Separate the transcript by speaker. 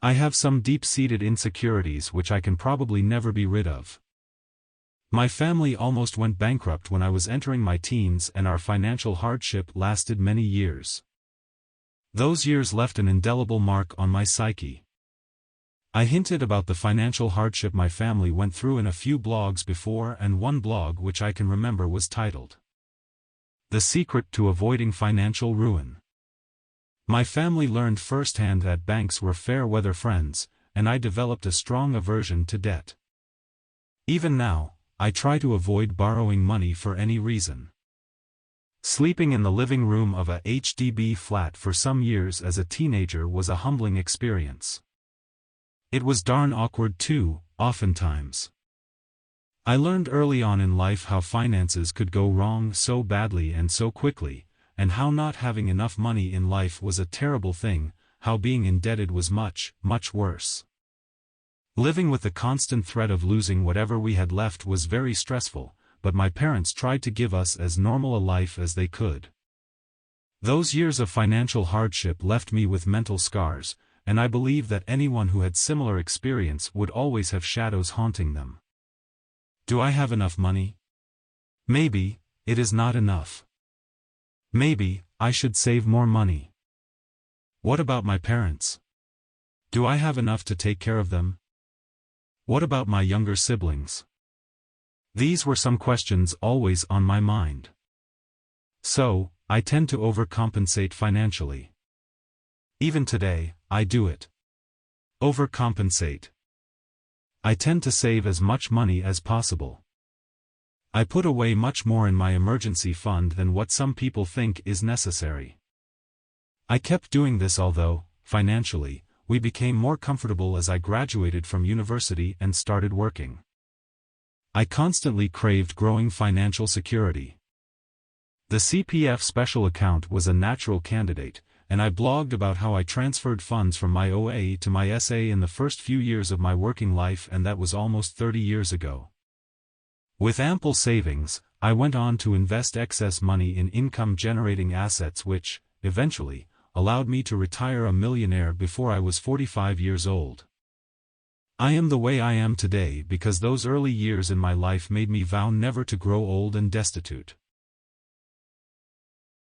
Speaker 1: I have some deep-seated insecurities which I can probably never be rid of. My family almost went bankrupt when I was entering my teens, and our financial hardship lasted many years. Those years left an indelible mark on my psyche. I hinted about the financial hardship my family went through in a few blogs before, and one blog which I can remember was titled, "The Secret to Avoiding Financial Ruin." My family learned firsthand that banks were fair-weather friends, and I developed a strong aversion to debt. Even now, I try to avoid borrowing money for any reason. Sleeping in the living room of a HDB flat for some years as a teenager was a humbling experience. It was darn awkward too, oftentimes. I learned early on in life how finances could go wrong so badly and so quickly, and how not having enough money in life was a terrible thing, how being indebted was much, much worse. Living with the constant threat of losing whatever we had left was very stressful, but my parents tried to give us as normal a life as they could. Those years of financial hardship left me with mental scars, and I believe that anyone who had similar experience would always have shadows haunting them. Do I have enough money? Maybe, it is not enough. Maybe, I should save more money. What about my parents? Do I have enough to take care of them? What about my younger siblings? These were some questions always on my mind. So, I tend to overcompensate financially. Even today, I do it. Overcompensate. I tend to save as much money as possible. I put away much more in my emergency fund than what some people think is necessary. I kept doing this although, financially, we became more comfortable as I graduated from university and started working. I constantly craved growing financial security. The CPF special account was a natural candidate, and I blogged about how I transferred funds from my OA to my SA in the first few years of my working life, and that was almost 30 years ago. With ample savings, I went on to invest excess money in income-generating assets which, eventually, allowed me to retire a millionaire before I was 45 years old. I am the way I am today because those early years in my life made me vow never to grow old and destitute.